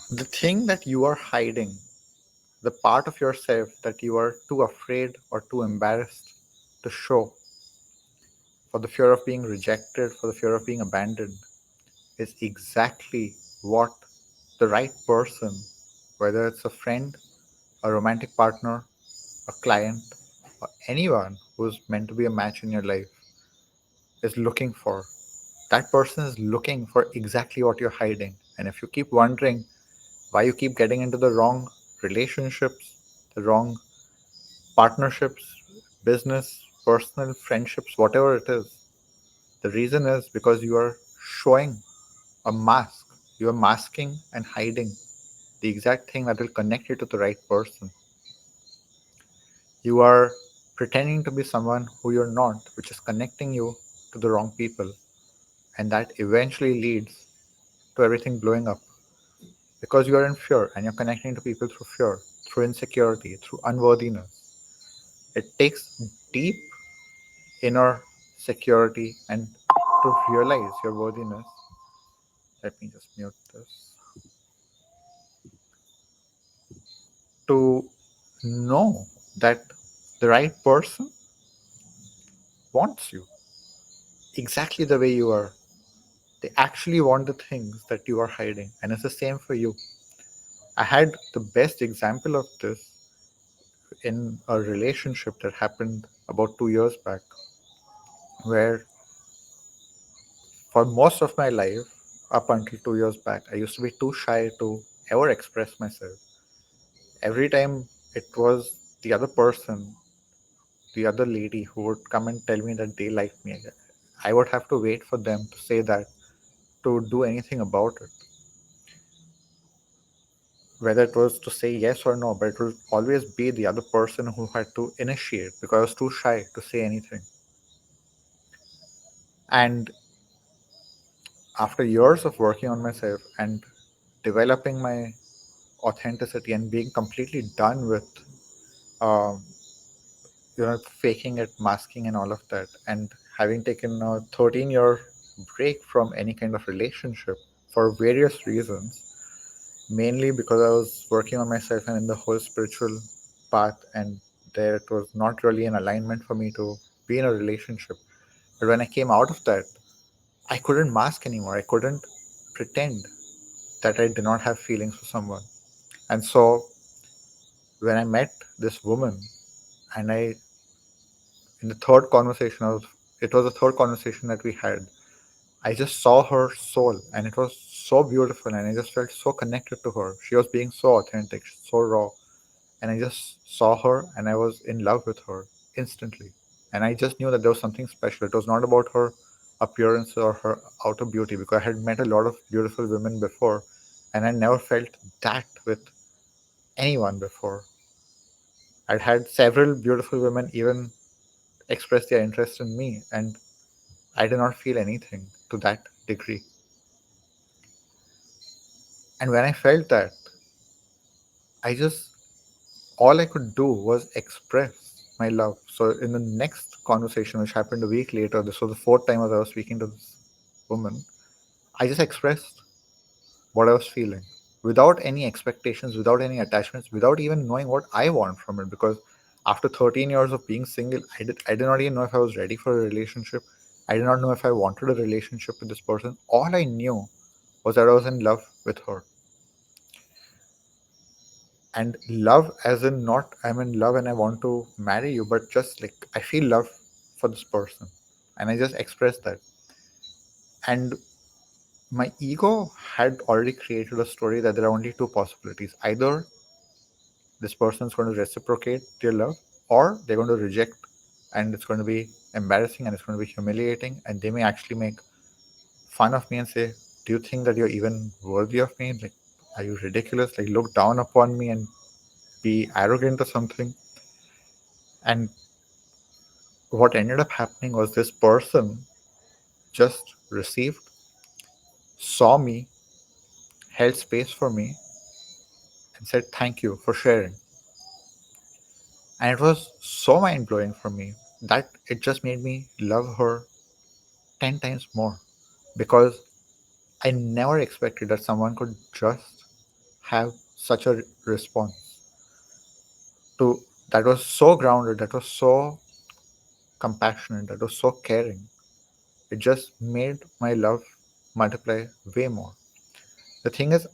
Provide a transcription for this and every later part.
The thing that you are hiding, the part of yourself that you are too afraid or too embarrassed to show for the fear of being rejected, for the fear of being abandoned, is exactly what the right person, whether it's a friend, a romantic partner, a client, or anyone who's meant to be a match in your life, is looking for. That person is looking for exactly what you're hiding. And if you keep wondering why you keep getting into the wrong relationships, the wrong partnerships, business, personal, friendships, whatever it is, the reason is because you are showing a mask. You are masking and hiding the exact thing that will connect you to the right person. You are pretending to be someone who you're not, which is connecting you to the wrong people. And that eventually leads to everything blowing up because you are in fear and you're connecting to people through fear, through insecurity, through unworthiness. It takes deep inner security and to realize your worthiness. Let me just mute this. To know that the right person wants you exactly the way you are. They actually want the things that you are hiding, and it's the same for you. I had the best example of this in a relationship that happened about 2 years back, where for most of my life, up until 2 years back, I used to be too shy to ever express myself. Every time it was the other person, the other lady who would come and tell me that they liked me, I would have to wait for them to say that to do anything about it. Whether it was to say yes or no, but it would always be the other person who had to initiate because I was too shy to say anything. And after years of working on myself and developing my authenticity and being completely done with um, faking it, masking, and all of that, and having taken a 13-year break from any kind of relationship for various reasons, mainly because I was working on myself and in the whole spiritual path, and there it was not really an alignment for me to be in a relationship. But when I came out of that, I couldn't mask anymore. I couldn't pretend that I did not have feelings for someone. And so when I met this woman, and in the third conversation, it was the third conversation that we had, I just saw her soul, and it was so beautiful, and I just felt so connected to her. She was being so authentic, so raw, and I just saw her, and I was in love with her instantly. And I just knew that there was something special. It was not about her appearance or her outer beauty, because I had met a lot of beautiful women before, and I never felt that with anyone before. I'd had several beautiful women even express their interest in me, and I did not feel anything to that degree. And when I felt that, I just, all I could do was express my love. So in the next conversation, which happened a week later, this was the fourth time as I was speaking to this woman, I just expressed what I was feeling without any expectations, without any attachments, without even knowing what I want from it. Because after 13 years of being single, I did not even know if I was ready for a relationship. I did not know if I wanted a relationship with this person. All I knew was that I was in love with her. And love, as in not I'm in love and I want to marry you, but just like I feel love for this person. And I just expressed that. And my ego had already created a story that there are only two possibilities. Either this person is going to reciprocate their love, or they're going to reject, and it's going to be embarrassing and it's going to be humiliating, and they may actually make fun of me and say, do you think that you're even worthy of me? Like, are you ridiculous? Like, look down upon me and be arrogant or something. And what ended up happening was this person just received, saw me, held space for me, and said thank you for sharing. And it was so mind blowing for me that it just made me love her 10 times more, because I never expected that someone could just have such a response to that was so grounded, that was so compassionate, that was so caring. It just made my love multiply way more. The thing is,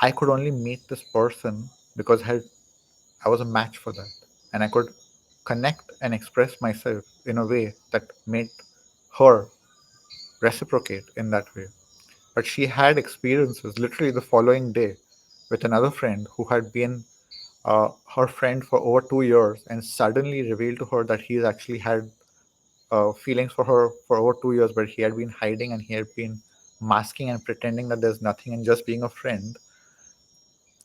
I could only meet this person because I was a match for that. And I could connect and express myself in a way that made her reciprocate in that way. But she had experiences literally the following day with another friend who had been her friend for over 2 years and suddenly revealed to her that he's actually had feelings for her for over 2 years, but he had been hiding and he had been masking and pretending that there's nothing and just being a friend.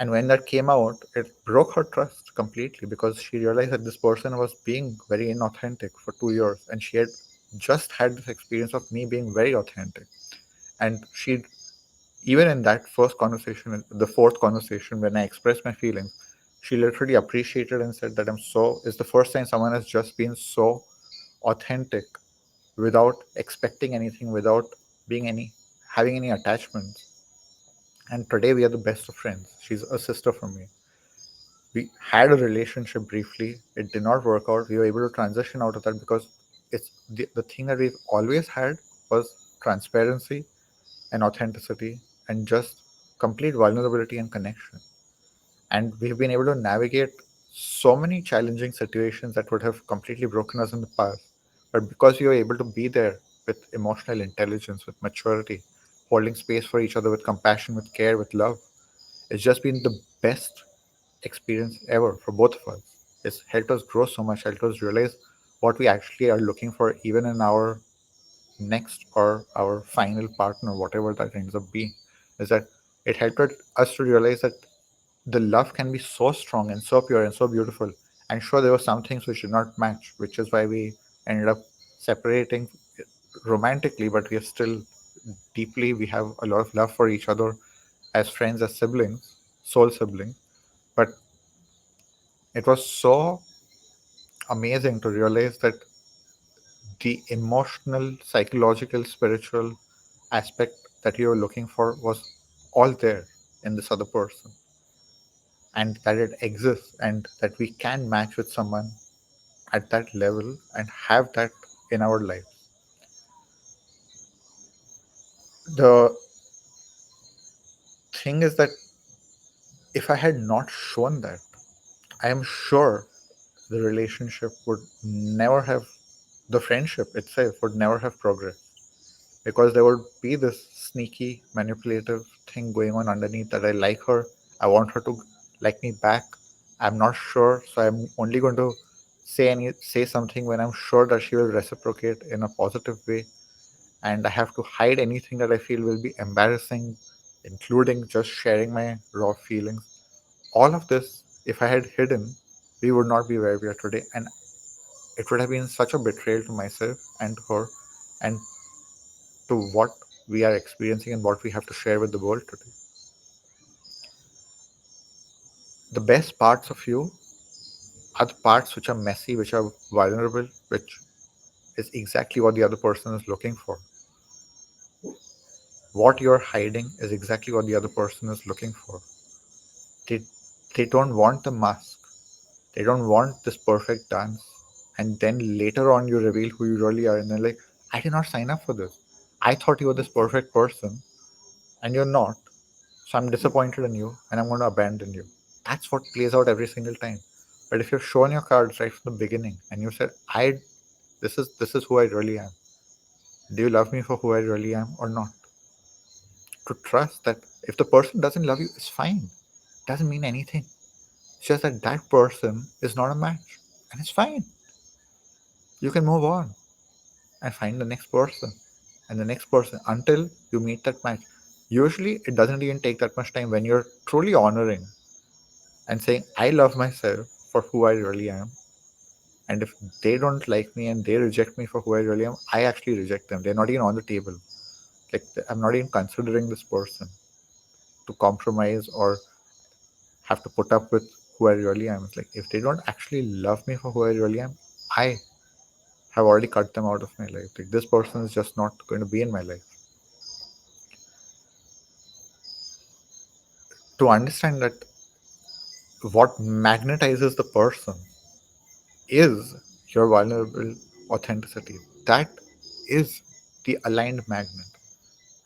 And when that came out, it broke her trust completely because she realized that this person was being very inauthentic for 2 years. And she had just had this experience of me being very authentic. And she, even in that first conversation, the fourth conversation, when I expressed my feelings, she literally appreciated and said that it's the first time someone has just been so authentic without expecting anything, without having any attachments. And today we are the best of friends. She's a sister for me. We had a relationship briefly. It did not work out. We were able to transition out of that because the thing that we've always had was transparency and authenticity and just complete vulnerability and connection. And we've been able to navigate so many challenging situations that would have completely broken us in the past. But because we were able to be there with emotional intelligence, with maturity, holding space for each other with compassion, with care, with love, it's just been the best experience ever for both of us. It's helped us grow so much, helped us realize what we actually are looking for, even in our next or our final partner, whatever that ends up being. Is that it helped us to realize that the love can be so strong and so pure and so beautiful. And sure, there were some things which did not match, which is why we ended up separating romantically, but we are still we have a lot of love for each other as friends, as siblings, soul siblings. But it was so amazing to realize that the emotional, psychological, spiritual aspect that you were looking for was all there in this other person, and that it exists, and that we can match with someone at that level and have that in our life. The thing is that if I had not shown that, I am sure the relationship would never have, the friendship itself would never have progressed, because there would be this sneaky manipulative thing going on underneath that I like her, I want her to like me back. I'm not sure, so I'm only going to say something when I'm sure that she will reciprocate in a positive way, and I have to hide anything that I feel will be embarrassing, including just sharing my raw feelings. All of this, if I had hidden, we would not be where we are today, and it would have been such a betrayal to myself and to her, and to what we are experiencing and what we have to share with the world today. The best parts of you are the parts which are messy, which are vulnerable, which is exactly what the other person is looking for. What you're hiding is exactly what the other person is looking for. They, they don't want the mask, they don't want this perfect dance. And then later on, you reveal who you really are, and they're like, I did not sign up for this. I thought you were this perfect person, and you're not. So I'm disappointed in you and I'm going to abandon you. That's what plays out every single time. But if you've shown your cards right from the beginning and you said, this is who I really am. Do you love me for who I really am or not? To trust that if the person doesn't love you, it's fine. Doesn't mean anything. It's just that that person is not a match. And it's fine. You can move on and find the next person and the next person until you meet that match. Usually it doesn't even take that much time when you're truly honoring and saying, I love myself for who I really am. And if they don't like me and they reject me for who I really am, I actually reject them. They're not even on the table. Like, I'm not even considering this person to compromise or have to put up with who I really am. It's like, if they don't actually love me for who I really am, I have already cut them out of my life. Like, this person is just not going to be in my life. to understand that what magnetizes the person is your vulnerable authenticity. That is the aligned magnet.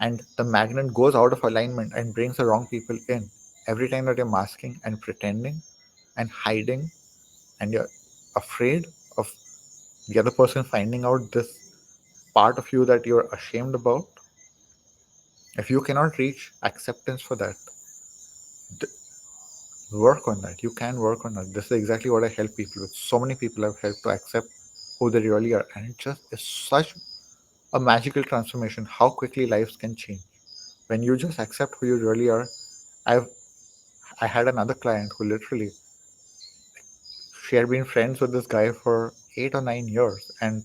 And the magnet goes out of alignment and brings the wrong people in. Every time that you're masking and pretending and hiding and you're afraid of the other person finding out this part of you that you're ashamed about, if you cannot reach acceptance for that, work on that. You can work on that. This is exactly what I help people with. So many people I've helped to accept who they really are. And it just is such a magical transformation how quickly lives can change. When you just accept who you really are, I've I had another client who literally she had been friends with this guy for 8 or 9 years and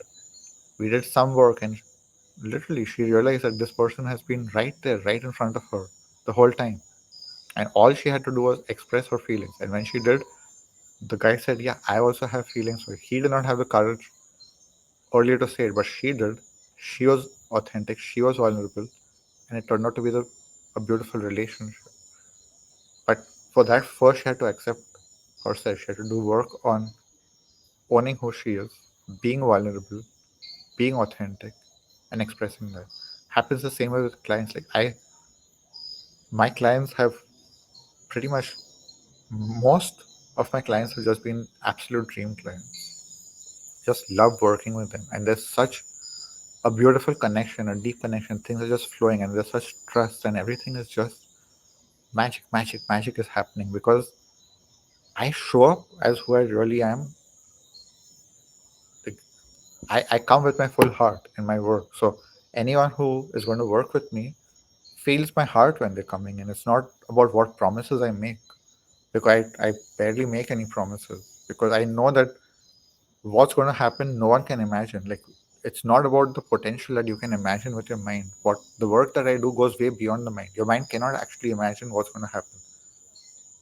we did some work and literally she realized that this person has been right there, right in front of her the whole time. And all she had to do was express her feelings. And when she did, the guy said, yeah, I also have feelings. So he did not have the courage earlier to say it, but she did. She was authentic, she was vulnerable, and it turned out to be a beautiful relationship. But for that, first she had to accept herself. She had to do work on owning who she is, being vulnerable, being authentic, and expressing that. Happens the same way with clients. Like my clients have pretty much most of my clients have just been absolute dream clients. Just love working with them, and there's such a beautiful connection, a deep connection. Things are just flowing, and there's such trust, and everything is just magic, magic, magic is happening because I show up as who I really am. Like, I come with my full heart in my work. So anyone who is going to work with me feels my heart when they're coming in. It's not about what promises I make because I barely make any promises because I know that what's going to happen, no one can imagine. Like, it's not about the potential that you can imagine with your mind. What the work that I do goes way beyond the mind. Your mind cannot actually imagine what's going to happen,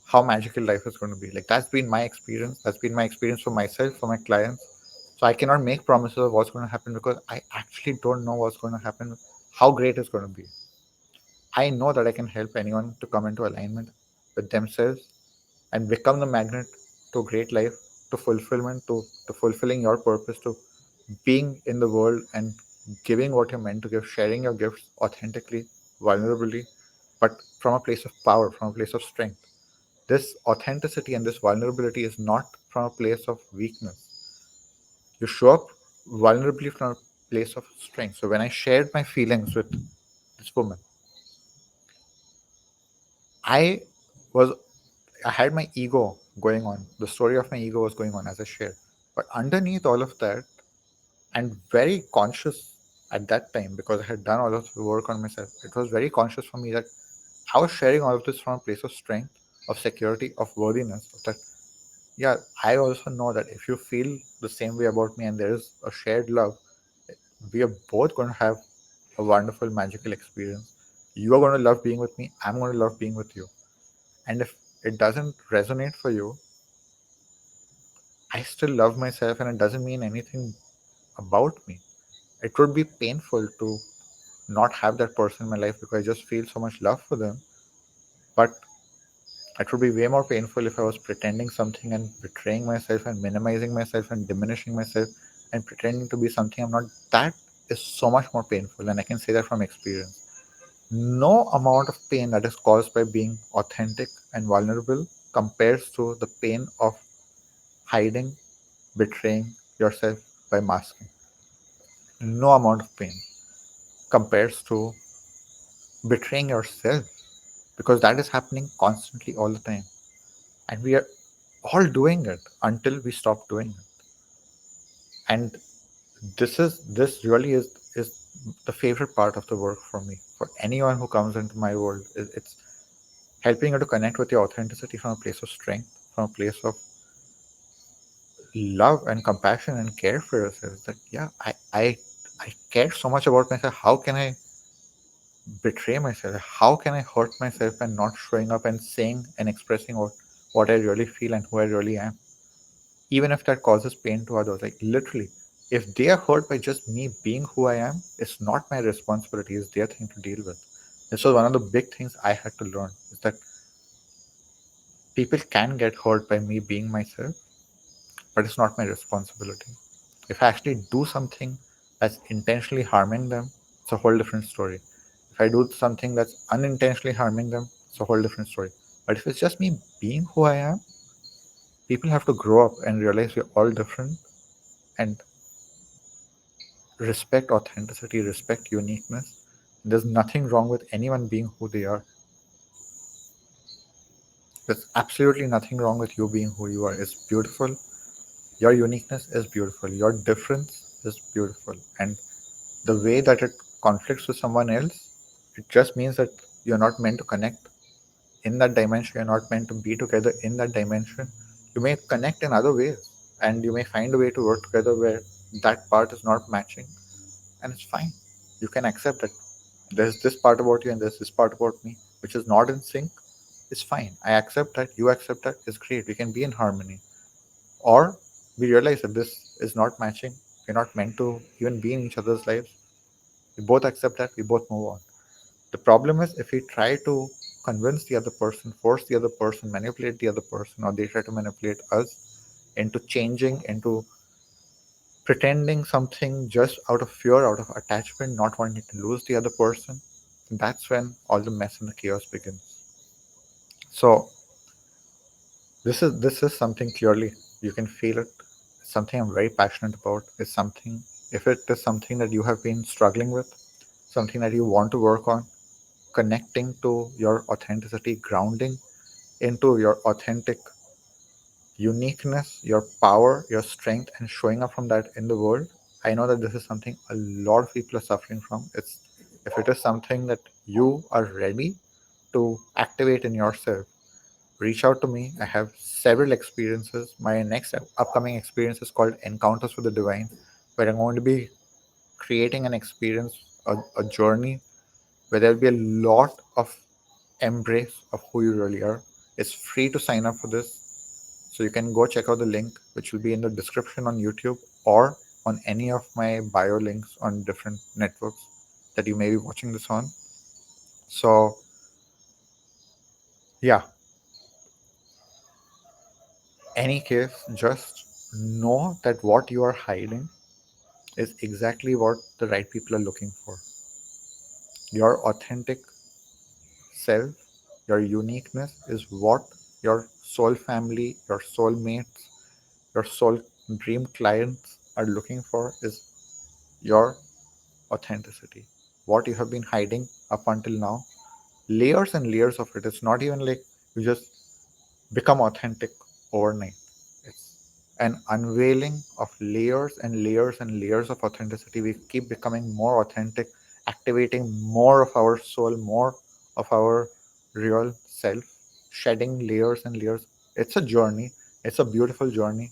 how magical life is going to be. Like, that's been my experience. That's been my experience for myself, for my clients. So I cannot make promises of what's going to happen because I actually don't know what's going to happen, how great it's going to be. I know that I can help anyone to come into alignment with themselves and become the magnet to great life, to fulfillment, to fulfilling your purpose, to being in the world and giving what you're meant to give, sharing your gifts authentically, vulnerably, but from a place of power, from a place of strength. This authenticity and this vulnerability is not from a place of weakness. You show up vulnerably from a place of strength. So when I shared my feelings with this woman, I was I had my ego going on. The story of my ego was going on as I shared. But underneath all of that, and very conscious at that time because I had done all of the work on myself, it was very conscious for me that I was sharing all of this from a place of strength, of security, of worthiness. Of that, yeah, I also know that if you feel the same way about me and there is a shared love, we are both going to have a wonderful, magical experience. You are going to love being with me. I'm going to love being with you. And if it doesn't resonate for you, I still love myself and it doesn't mean anything about me. It would be painful to not have that person in my life because I just feel so much love for them. But it would be way more painful if I was pretending something and betraying myself and minimizing myself and diminishing myself and pretending to be something I'm not. That is so much more painful. And I can say that from experience. No amount of pain that is caused by being authentic and vulnerable compares to the pain of hiding, betraying yourself by masking. No amount of pain compares to betraying yourself because that is happening constantly all the time. And we are all doing it until we stop doing it. And this really is the favorite part of the work for me. For anyone who comes into my world, it's helping you to connect with your authenticity from a place of strength, from a place of love and compassion and care for yourself. That yeah, I care so much about myself. How can I betray myself? How can I hurt myself and not showing up and saying and expressing what I really feel and who I really am? Even if that causes pain to others. Like literally, if they are hurt by just me being who I am, it's not my responsibility, it's their thing to deal with. This was one of the big things I had to learn is that People can get hurt by me being myself, but it's not my responsibility. If I actually do something that's intentionally harming them, it's a whole different story. If I do something that's unintentionally harming them, it's a whole different story. But if it's just me being who I am, people have to grow up and realize we're all different and respect authenticity, respect uniqueness. There's nothing wrong with anyone being who they are. There's absolutely nothing wrong with you being who you are. It's beautiful. Your uniqueness is beautiful. Your difference is beautiful. And the way that it conflicts with someone else, it just means that you're not meant to connect in that dimension. You're not meant to be together in that dimension. You may connect in other ways, and you may find a way to work together where that part is not matching, and it's fine. You can accept that there's this part about you and there's this part about me which is not in sync. It's fine. I accept that. You accept that. It's great. We can be in harmony. Or we realize that this is not matching. We're not meant to even be in each other's lives. We both accept that. We both move on. The problem is if we try to convince the other person, force the other person, manipulate the other person, or they try to manipulate us into changing, into pretending something just out of fear, out of attachment, not wanting to lose the other person, that's when all the mess and the chaos begins. So this is something clearly you can feel it. It's something I'm very passionate about. It's something, if it is something that you have been struggling with, something that you want to work on, connecting to your authenticity, grounding into your authentic uniqueness, your power, your strength, and showing up from that in the world. I know that this is something a lot of people are suffering from. It's if it is something that you are ready to activate in yourself, reach out to me. I have several experiences. My next upcoming experience is called Encounters with the Divine, where I'm going to be creating an experience, a journey where there'll be a lot of embrace of who you really are. It's free to sign up for this. So you can go check out the link, which will be in the description on YouTube or on any of my bio links on different networks that you may be watching this on. So, yeah, any case, just know that what you are hiding is exactly what the right people are looking for. Your authentic self, your uniqueness is what your soul family, your soul mates, your soul dream clients are looking for is your authenticity. What you have been hiding up until now, layers and layers of it. It's not even like you just become authentic overnight. It's an unveiling of layers and layers and layers of authenticity. We keep becoming more authentic, activating more of our soul, more of our real self, shedding layers and layers. It's a journey. It's a beautiful journey.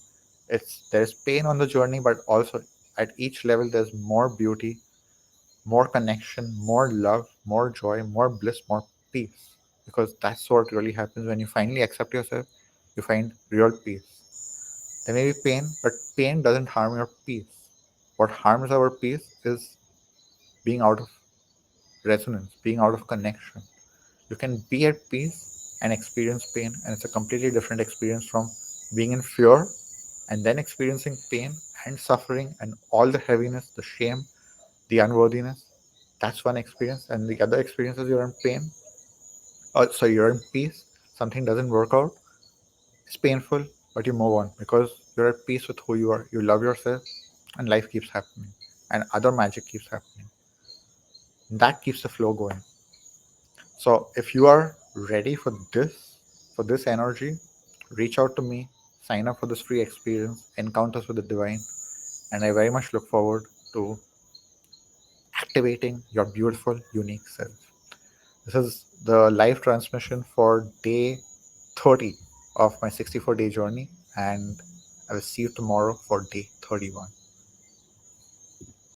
There's pain on the journey, but also at each level there's more beauty, more connection, more love, more joy, more bliss, more peace. Because that's what really happens when you finally accept yourself, you find real peace. There may be pain, but pain doesn't harm your peace. What harms our peace is being out of resonance, being out of connection. You can be at peace and experience pain, and it's a completely different experience from being in fear and then experiencing pain and suffering and all the heaviness, the shame, the unworthiness. That's one experience, and the other experience is you're in pain. So you're in peace. Something doesn't work out. It's painful, but you move on because you're at peace with who you are. You love yourself, and life keeps happening, and other magic keeps happening. That keeps the flow going. So if you are ready for this energy, reach out to me. Sign up for this free experience, Encounters with the Divine, and I very much look forward to activating your beautiful, unique self. This is the live transmission for day 30 of my 64-day journey, and I will see you tomorrow for day 31.